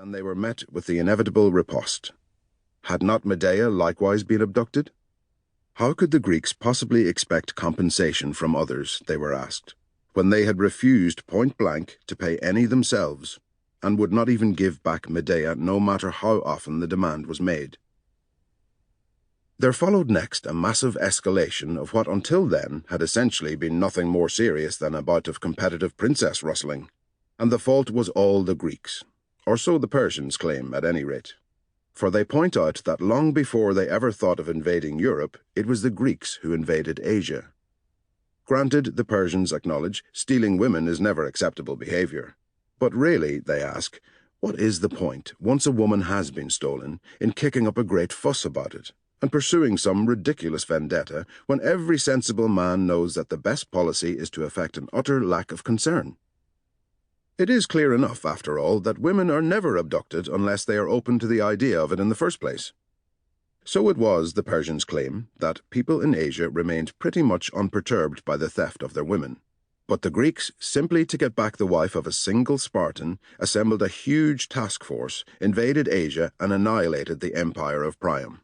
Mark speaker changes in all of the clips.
Speaker 1: and they were met with the inevitable riposte. Had not Medea likewise been abducted? How could the Greeks possibly expect compensation from others, they were asked, when they had refused point-blank to pay any themselves, and would not even give back Medea no matter how often the demand was made? There followed next a massive escalation of what until then had essentially been nothing more serious than a bout of competitive princess rustling, and the fault was all the Greeks, or so the Persians claim at any rate. For they point out that long before they ever thought of invading Europe, it was the Greeks who invaded Asia. Granted, the Persians acknowledge stealing women is never acceptable behavior. But really, they ask, what is the point, once a woman has been stolen, in kicking up a great fuss about it, and pursuing some ridiculous vendetta when every sensible man knows that the best policy is to affect an utter lack of concern? It is clear enough, after all, that women are never abducted unless they are open to the idea of it in the first place. So it was, the Persians claim, that people in Asia remained pretty much unperturbed by the theft of their women. But the Greeks, simply to get back the wife of a single Spartan, assembled a huge task force, invaded Asia, and annihilated the empire of Priam.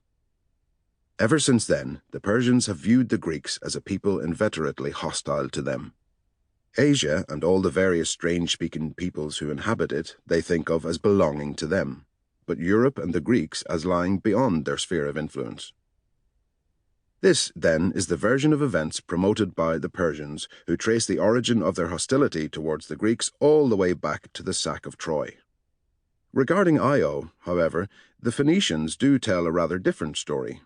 Speaker 1: Ever since then, the Persians have viewed the Greeks as a people inveterately hostile to them. Asia and all the various strange-speaking peoples who inhabit it they think of as belonging to them, but Europe and the Greeks as lying beyond their sphere of influence. This, then, is the version of events promoted by the Persians, who trace the origin of their hostility towards the Greeks all the way back to the sack of Troy. Regarding Io, however, the Phoenicians do tell a rather different story.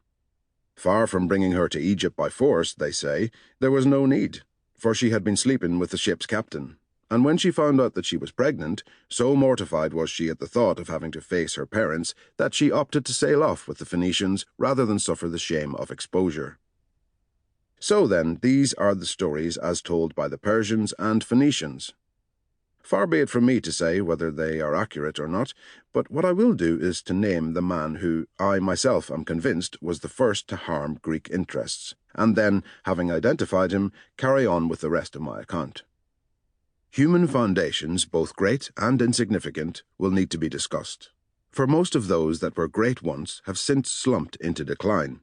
Speaker 1: Far from bringing her to Egypt by force, they say, there was no need, for she had been sleeping with the ship's captain, and when she found out that she was pregnant, so mortified was she at the thought of having to face her parents that she opted to sail off with the Phoenicians rather than suffer the shame of exposure. So then, these are the stories as told by the Persians and Phoenicians. Far be it from me to say whether they are accurate or not, but what I will do is to name the man who, I myself am convinced, was the first to harm Greek interests, and then, having identified him, carry on with the rest of my account. Human foundations, both great and insignificant, will need to be discussed, for most of those that were great once have since slumped into decline,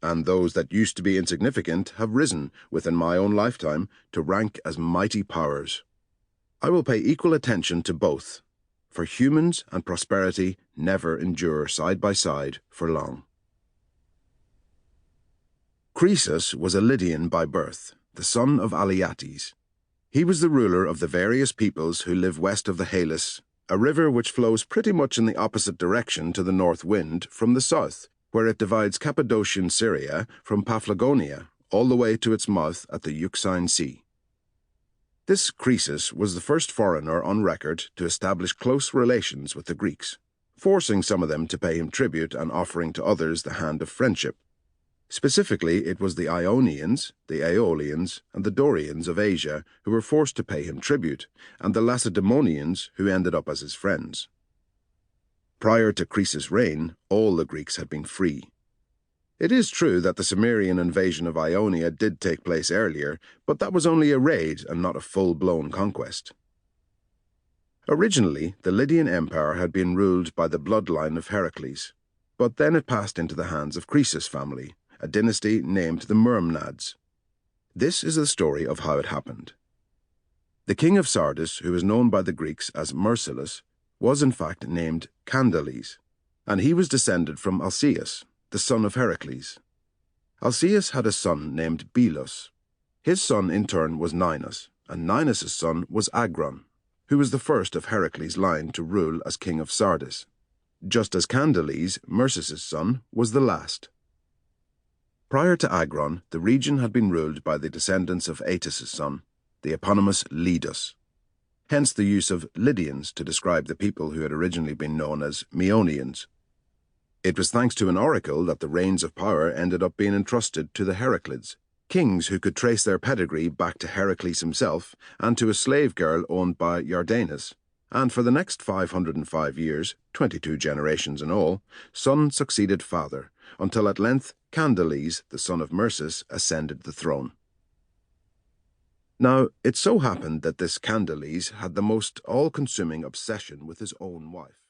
Speaker 1: and those that used to be insignificant have risen, within my own lifetime, to rank as mighty powers. I will pay equal attention to both, for humans and prosperity never endure side by side for long. Croesus was a Lydian by birth, the son of Alyattes. He was the ruler of the various peoples who live west of the Halys, a river which flows pretty much in the opposite direction to the north wind from the south, where it divides Cappadocian Syria from Paphlagonia all the way to its mouth at the Euxine Sea. This Croesus was the first foreigner on record to establish close relations with the Greeks, forcing some of them to pay him tribute and offering to others the hand of friendship. Specifically, it was the Ionians, the Aeolians, and the Dorians of Asia who were forced to pay him tribute, and the Lacedaemonians who ended up as his friends. Prior to Croesus' reign, all the Greeks had been free. It is true that the Cimmerian invasion of Ionia did take place earlier, but that was only a raid and not a full-blown conquest. Originally, the Lydian Empire had been ruled by the bloodline of Heracles, but then it passed into the hands of Croesus' family, a dynasty named the Myrmnads. This is the story of how it happened. The king of Sardis, who is known by the Greeks as Myrsilus, was in fact named Candales, and he was descended from Alcaeus, the son of Heracles. Alcaeus had a son named Belus. His son in turn was Ninus, and Ninus' son was Agron, who was the first of Heracles' line to rule as king of Sardis, just as Candales, Myrsis' son, was the last. Prior to Agron, the region had been ruled by the descendants of Aetus' son, the eponymous Lidus, hence the use of Lydians to describe the people who had originally been known as Meonians. It was thanks to an oracle that the reins of power ended up being entrusted to the Heraclids, kings who could trace their pedigree back to Heracles himself and to a slave girl owned by Yardanus, and for the next 505 years, 22 generations in all, son succeeded father, until at length Candales, the son of Myrsis, ascended the throne. Now, it so happened that this Candales had the most all-consuming obsession with his own wife.